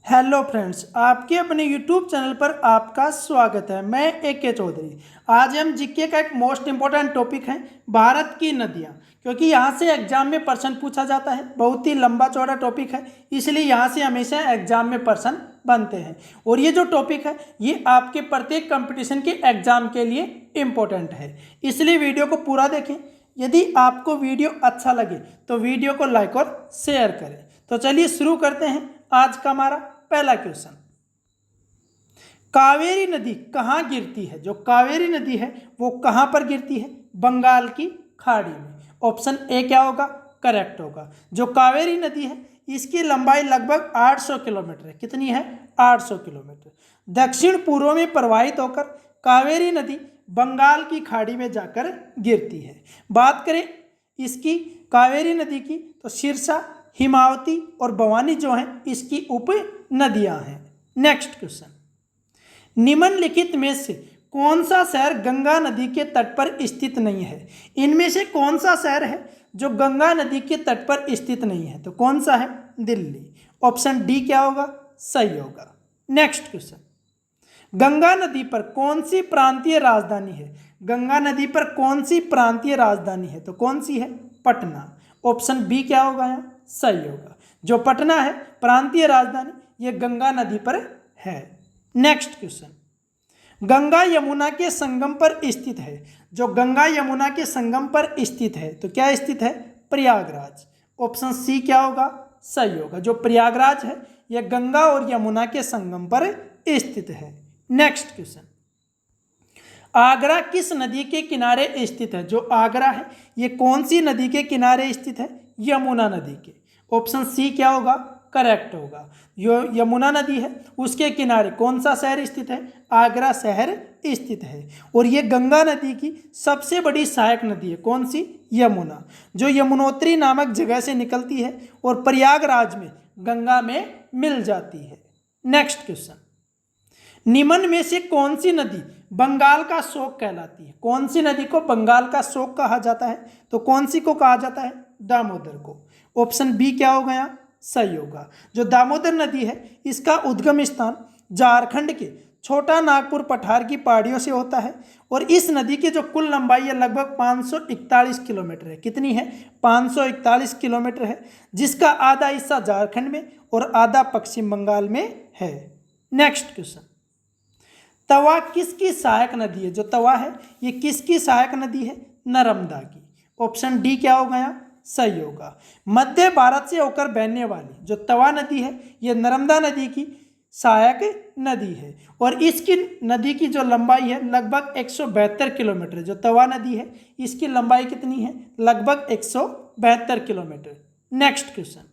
Hello friends, आपके अपने YouTube channel पर आपका स्वागत है। मैं AK चौधरी। आज हम जीके का एक मोस्ट इम्पोर्टेंट टॉपिक है भारत की नदियाँ, क्योंकि यहाँ से एग्जाम में प्रश्न पूछा जाता है। बहुत ही लंबा चौड़ा टॉपिक है, इसलिए यहाँ से हमेशा एग्जाम में प्रश्न बनते हैं। और ये जो टॉपिक है ये आपके प्रत्येक कंपटीशन के एग्जाम के लिए इम्पोर्टेंट है, इसलिए वीडियो को पूरा देखें। यदि आपको वीडियो अच्छा लगे तो वीडियो को लाइक और शेयर करें। तो चलिए शुरू करते हैं आज का हमारा पहला क्वेश्चन। कावेरी नदी कहाँ गिरती है? जो कावेरी नदी है वो कहाँ पर गिरती है? बंगाल की खाड़ी में। ऑप्शन ए क्या होगा? करेक्ट होगा। जो कावेरी नदी है इसकी लंबाई लगभग 800 किलोमीटर है। कितनी है? 800 किलोमीटर। दक्षिण पूर्व में प्रवाहित होकर कावेरी नदी बंगाल की खाड़ी में जाकर गिरती है। बात करें इसकी कावेरी नदी की तो सिरसा, हिमावती और भवानी जो हैं इसकी उप नदियां हैं। नेक्स्ट क्वेश्चन, निम्नलिखित में से कौन सा शहर गंगा नदी के तट पर स्थित नहीं है? इनमें से कौन सा शहर है जो गंगा नदी के तट पर स्थित नहीं है? तो कौन सा है? दिल्ली। ऑप्शन डी क्या होगा? सही होगा। नेक्स्ट क्वेश्चन, गंगा नदी पर कौन सी प्रांतीय राजधानी है? गंगा नदी पर कौन सी प्रांतीय राजधानी है? तो कौन सी है? पटना। ऑप्शन बी क्या होगा? यहाँ सही होगा। जो पटना है प्रांतीय राजधानी, ये गंगा नदी पर है। नेक्स्ट क्वेश्चन, गंगा यमुना के संगम पर स्थित है। जो गंगा यमुना के संगम पर स्थित है तो क्या स्थित है? प्रयागराज। ऑप्शन सी क्या होगा? सही होगा। जो प्रयागराज है यह गंगा और यमुना के संगम पर स्थित है। नेक्स्ट क्वेश्चन, आगरा किस नदी के किनारे स्थित है? जो आगरा है ये कौन सी नदी के किनारे स्थित है? यमुना नदी के। ऑप्शन सी क्या होगा? करेक्ट होगा। जो यमुना नदी है उसके किनारे कौन सा शहर स्थित है? आगरा शहर स्थित है। और ये गंगा नदी की सबसे बड़ी सहायक नदी है। कौन सी? यमुना, जो यमुनोत्री नामक जगह से निकलती है और प्रयागराज में गंगा में मिल जाती है। नेक्स्ट क्वेश्चन, निम्न में से कौन सी नदी बंगाल का शोक कहलाती है? कौन सी नदी को बंगाल का शोक कहा जाता है? तो कौन सी को कहा जाता है? दामोदर को। ऑप्शन बी क्या होगा? यहाँ सही होगा। जो दामोदर नदी है इसका उद्गम स्थान झारखंड के छोटा नागपुर पठार की पहाड़ियों से होता है और इस नदी की जो कुल लंबाई है लगभग 541 किलोमीटर है। कितनी है? 541 किलोमीटर है, जिसका आधा हिस्सा झारखंड में और आधा पश्चिम बंगाल में है। नेक्स्ट क्वेश्चन, तवा किसकी सहायक नदी है? जो तवा है ये किसकी सहायक नदी है? नर्मदा की। ऑप्शन डी क्या होगा? यहाँ सही होगा। मध्य भारत से होकर बहने वाली जो तवा नदी है ये नर्मदा नदी की सहायक नदी है और इसकी नदी की जो लंबाई है लगभग 172 किलोमीटर। जो तवा नदी है इसकी लंबाई कितनी है? लगभग 172 किलोमीटर। नेक्स्ट क्वेश्चन,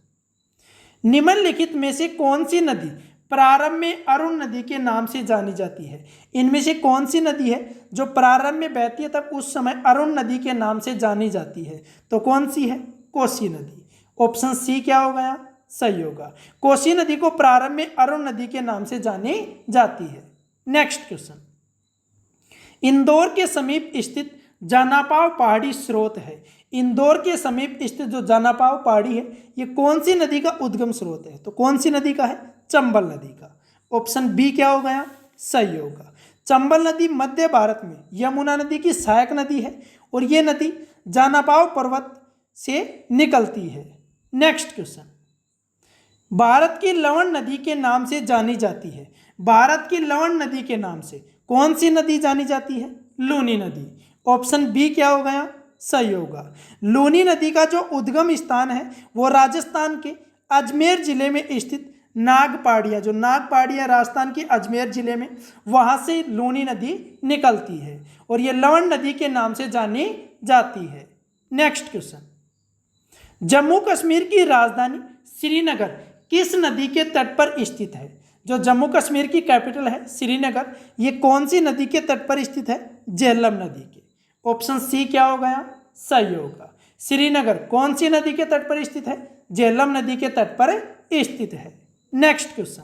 निम्नलिखित में से कौन सी नदी प्रारंभ में अरुण नदी के नाम से जानी जाती है? इनमें से कौन सी नदी है जो प्रारंभ में बहती है तब उस समय अरुण नदी के नाम से जानी जाती है? तो कौन सी है? कोसी नदी। ऑप्शन सी क्या होगा? यहाँ सही होगा। कोसी नदी को प्रारंभ में अरुण नदी के नाम से जानी जाती है। नेक्स्ट क्वेश्चन, इंदौर के समीप स्थित जानापाव पहाड़ी स्रोत है। इंदौर के समीप स्थित जो जानापाव पहाड़ी है ये कौन सी नदी का उद्गम स्रोत है? तो कौन सी नदी का है? चंबल नदी का। ऑप्शन बी क्या होगा? यहाँ सही होगा। चंबल नदी मध्य भारत में यमुना नदी की सहायक नदी है और ये नदी जानापाव पर्वत से निकलती है। नेक्स्ट क्वेश्चन, भारत की लवण नदी के नाम से जानी जाती है। भारत की लवण नदी के नाम से कौन सी नदी जानी जाती है? लूनी नदी। ऑप्शन बी क्या होगा? यहाँ सही होगा। लूनी नदी का जो उद्गम स्थान है वो राजस्थान के अजमेर जिले में स्थित नाग पहाड़ियाँ, जो नाग पहाड़ियाँ राजस्थान के अजमेर जिले में, वहाँ से लूनी नदी निकलती है और ये लवण नदी के नाम से जानी जाती है। नेक्स्ट क्वेश्चन, जम्मू कश्मीर की राजधानी श्रीनगर किस नदी के तट पर स्थित है? जो जम्मू कश्मीर की कैपिटल है श्रीनगर, ये कौन सी नदी के तट पर स्थित है? झेलम नदी के। ऑप्शन सी क्या होगा? यहाँ सही होगा। श्रीनगर कौन सी नदी के तट पर स्थित है? झेलम नदी के तट पर स्थित है। नेक्स्ट क्वेश्चन,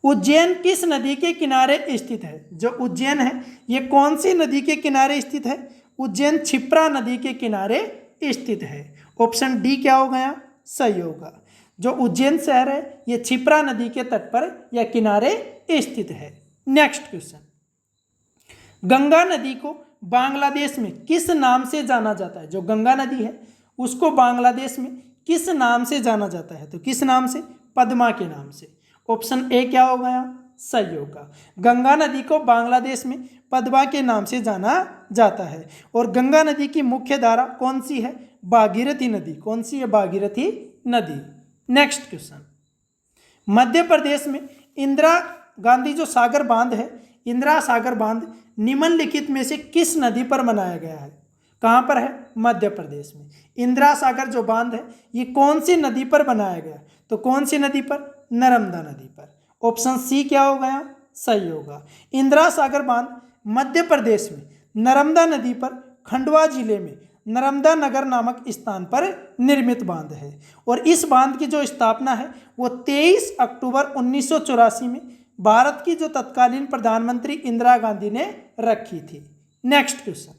उज्जैन किस नदी के किनारे स्थित है? जो उज्जैन है ये कौन सी नदी के किनारे स्थित है? उज्जैन क्षिप्रा नदी के किनारे स्थित है। ऑप्शन डी क्या होगा? यहाँ सही होगा। जो उज्जैन शहर है ये क्षिप्रा नदी के तट पर या किनारे स्थित है। नेक्स्ट क्वेश्चन, गंगा नदी को बांग्लादेश में किस नाम से जाना जाता है? जो गंगा नदी है उसको बांग्लादेश में किस नाम से जाना जाता है? तो किस नाम से? पद्मा के नाम से। ऑप्शन ए क्या हो गया? सही होगा। गंगा नदी को बांग्लादेश में पद्मा के नाम से जाना जाता है। और गंगा नदी की मुख्य धारा कौन सी है? भागीरथी नदी। कौन सी है? भागीरथी नदी। नेक्स्ट क्वेश्चन, मध्य प्रदेश में इंदिरा गांधी जो सागर बांध है, इंदिरा सागर बांध निम्नलिखित में से किस नदी पर बनाया गया है? कहाँ पर है? मध्य प्रदेश में। इंदिरा सागर जो बांध है ये कौन सी नदी पर बनाया गया? तो कौन सी नदी पर? नर्मदा नदी पर। ऑप्शन सी क्या हो गया? सही होगा। इंदिरा सागर बांध मध्य प्रदेश में नर्मदा नदी पर खंडवा जिले में नर्मदा नगर नामक स्थान पर निर्मित बांध है। और इस बांध की जो स्थापना है वो 23 अक्टूबर 1984 में भारत की जो तत्कालीन प्रधानमंत्री इंदिरा गांधी ने रखी थी। नेक्स्ट क्वेश्चन,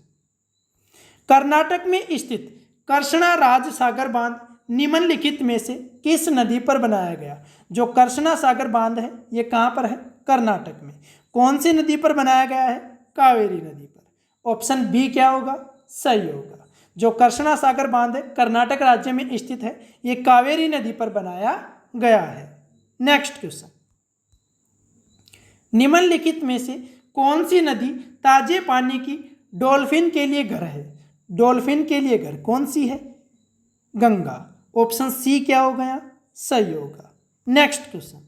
कर्नाटक में स्थित कृष्णा राज सागर बांध निम्नलिखित में से किस नदी पर बनाया गया? जो कृष्णा सागर बांध है ये कहाँ पर है? कर्नाटक में। कौन सी नदी पर बनाया गया है? कावेरी नदी पर। ऑप्शन बी क्या होगा? सही होगा। जो कृष्णा सागर बांध है कर्नाटक राज्य में स्थित है, ये कावेरी नदी पर बनाया गया है। नेक्स्ट क्वेश्चन, निम्नलिखित में से कौन सी नदी ताजे पानी की डॉल्फिन के लिए घर है? डॉल्फिन के लिए घर कौन सी है? गंगा। ऑप्शन सी क्या हो गया? सही होगा। नेक्स्ट क्वेश्चन,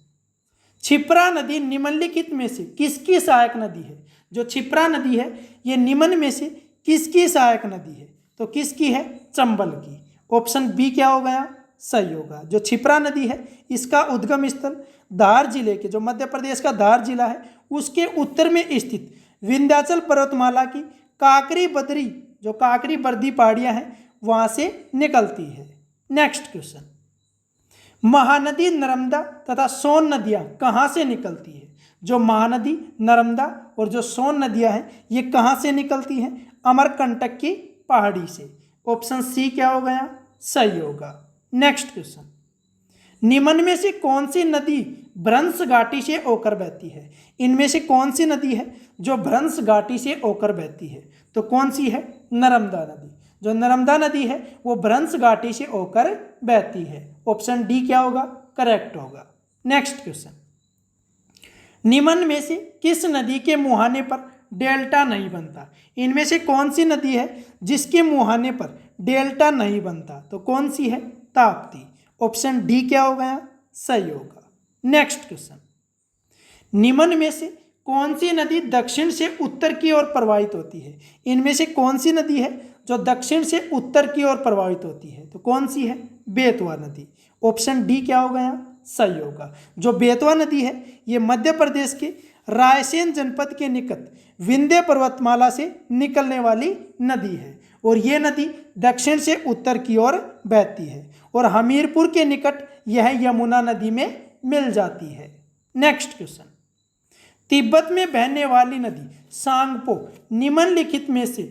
क्षिप्रा नदी निम्नलिखित में से किसकी सहायक नदी है? जो क्षिप्रा नदी है ये निम्न में से किसकी सहायक नदी है? तो किसकी है? चंबल की। ऑप्शन बी क्या हो गया? सही होगा। जो क्षिप्रा नदी है इसका उद्गम स्थल धार जिले के, जो मध्य प्रदेश का धार जिला है उसके उत्तर में स्थित विंध्याचल पर्वतमाला की काकरी बद्री, जो काकरी बर्दी पहाड़ियाँ हैं वहाँ से निकलती है। नेक्स्ट क्वेश्चन, महानदी नर्मदा तथा सोन नदियाँ कहाँ से निकलती है? जो महानदी नर्मदा और जो सोन नदियाँ हैं ये कहाँ से निकलती हैं? अमरकंटक की पहाड़ी से। ऑप्शन सी क्या हो गया? सही होगा। नेक्स्ट क्वेश्चन, निम्न में से कौन सी नदी भ्रंश घाटी से होकर बहती है? इनमें से कौन सी नदी है जो भ्रंश घाटी से होकर बहती है? तो कौन सी है? नर्मदा नदी। जो नर्मदा नदी है वो भ्रंश घाटी से होकर बहती है। ऑप्शन डी क्या होगा? करेक्ट होगा। नेक्स्ट क्वेश्चन, निम्न में से किस नदी के मुहाने पर डेल्टा नहीं बनता? इनमें से कौन सी नदी है जिसके मुहाने पर डेल्टा नहीं बनता? तो कौन सी है? ताप्ती। ऑप्शन डी क्या हो गया? सही होगा। नेक्स्ट क्वेश्चन, निम्न में से कौन सी नदी दक्षिण से उत्तर की ओर प्रवाहित होती है? इनमें से कौन सी नदी है जो दक्षिण से उत्तर की ओर प्रवाहित होती है? तो कौन सी है? बेतवा नदी। ऑप्शन डी क्या हो गया? सही होगा। जो बेतवा नदी है ये मध्य प्रदेश के रायसेन जनपद के निकट विंध्य पर्वतमाला से निकलने वाली नदी है और ये नदी दक्षिण से उत्तर की ओर बहती है और हमीरपुर के निकट यह यमुना नदी में मिल जाती है। नेक्स्ट क्वेश्चन, तिब्बत में बहने वाली नदी सांगपो निम्नलिखित में से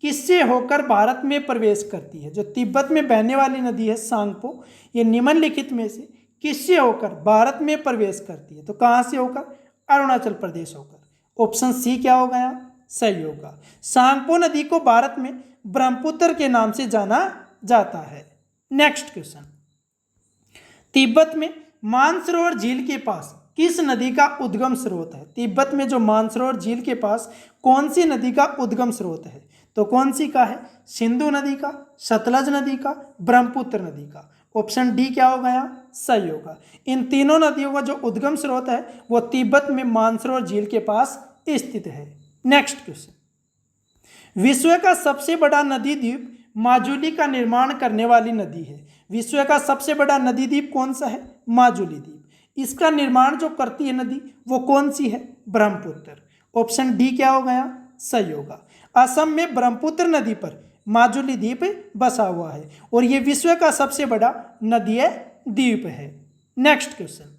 किससे होकर भारत में प्रवेश करती है? जो तिब्बत में बहने वाली नदी है सांगपो, ये निम्नलिखित में से किससे होकर भारत में प्रवेश करती है? तो कहाँ से होकर? अरुणाचल प्रदेश होकर। ऑप्शन सी क्या हो गया? सही होगा। सांगपो नदी को भारत में ब्रह्मपुत्र के नाम से जाना जाता है। नेक्स्ट क्वेश्चन, तिब्बत में मानसरोवर झील के पास किस नदी का उद्गम स्रोत है? तिब्बत में जो मानसरोवर झील के पास कौन सी नदी का उद्गम स्रोत है? तो कौन सी का है? सिंधु नदी का, सतलज नदी का, ब्रह्मपुत्र नदी का। ऑप्शन डी क्या हो गया? सही होगा। इन तीनों नदियों का जो उद्गम स्रोत है वो तिब्बत में मानसरोवर झील के पास स्थित है। नेक्स्ट क्वेश्चन, विश्व का सबसे बड़ा नदी द्वीप माजुली का निर्माण करने वाली नदी है। विश्व का सबसे बड़ा नदी द्वीप कौन सा है? माजुली द्वीप। इसका निर्माण जो करती है नदी वो कौन सी है? ब्रह्मपुत्र। ऑप्शन डी क्या हो गया? सही होगा। असम में ब्रह्मपुत्र नदी पर माजुली द्वीप बसा हुआ है और ये विश्व का सबसे बड़ा नदी द्वीप है। नेक्स्ट क्वेश्चन,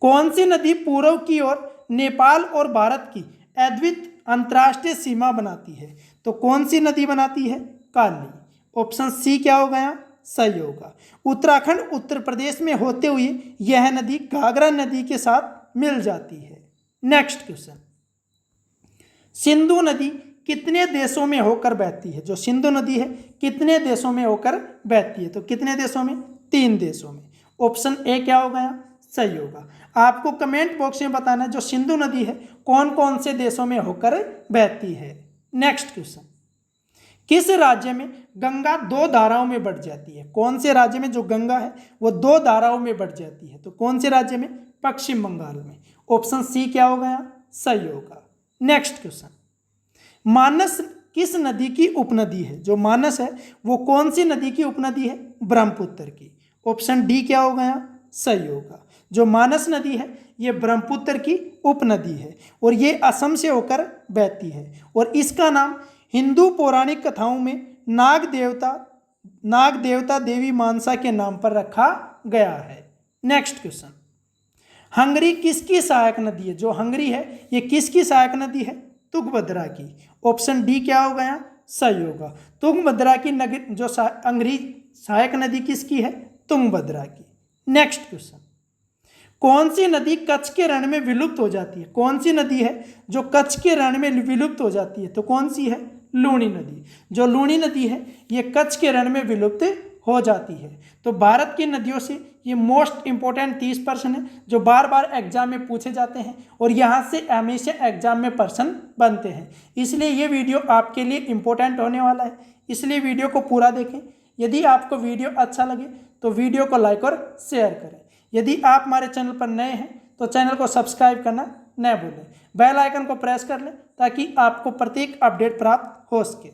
कौन सी नदी पूर्व की ओर नेपाल और भारत की अद्वितीय अंतर्राष्ट्रीय सीमा बनाती है? तो कौन सी नदी बनाती है? काली। ऑप्शन सी क्या हो गया? सही होगा। उत्तराखंड उत्तर प्रदेश में होते हुए यह नदी घाघरा नदी के साथ मिल जाती है। नेक्स्ट क्वेश्चन, सिंधु नदी कितने देशों में होकर बहती है? जो सिंधु नदी है कितने देशों में होकर बहती है? तो कितने देशों में? 3 देशों में। ऑप्शन ए क्या हो गया? सही होगा। आपको कमेंट बॉक्स में बताना है जो सिंधु नदी है कौन कौन से देशों में होकर बहती है। नेक्स्ट क्वेश्चन, किस राज्य में गंगा 2 धाराओं में बढ़ जाती है? कौन से राज्य में जो गंगा है वो 2 धाराओं में बढ़ जाती है? तो कौन से राज्य में? पश्चिम बंगाल में। ऑप्शन सी क्या हो गया? सही होगा। नेक्स्ट क्वेश्चन, मानस किस नदी की उपनदी है? जो मानस है वो कौन सी नदी की उपनदी है? ब्रह्मपुत्र की। ऑप्शन डी क्या हो गया? सही होगा। जो मानस नदी है ये ब्रह्मपुत्र की उपनदी है और ये असम से होकर बहती है और इसका नाम हिंदू पौराणिक कथाओं में नाग देवता देवी मानसा के नाम पर रखा गया है। नेक्स्ट क्वेश्चन, हंगरी किसकी सहायक नदी है? जो हंगरी है ये किसकी सहायक नदी है? तुंगभद्रा की। ऑप्शन डी क्या हो गया? सही होगा। तुंगभद्रा की जो हंगरी सहायक नदी किसकी है? तुंगभद्रा की। नेक्स्ट क्वेश्चन, कौन सी नदी कच्छ के रण में विलुप्त हो जाती है? कौन सी नदी है जो कच्छ के रण में विलुप्त हो जाती है? तो कौन सी है? लूणी नदी। जो लूणी नदी है ये कच्छ के रण में विलुप्त हो जाती है। तो भारत की नदियों से ये मोस्ट इंपॉर्टेंट 30 प्रश्न है जो बार बार एग्जाम में पूछे जाते हैं और यहाँ से हमेशा एग्जाम में प्रश्न बनते हैं, इसलिए ये वीडियो आपके लिए इम्पोर्टेंट होने वाला है, इसलिए वीडियो को पूरा देखें। यदि आपको वीडियो अच्छा लगे तो वीडियो को लाइक और शेयर करें। यदि आप हमारे चैनल पर नए हैं तो चैनल को सब्सक्राइब करना न भूलें। बेल आइकन को प्रेस कर लें ताकि आपको प्रत्येक अपडेट प्राप्त हो सके।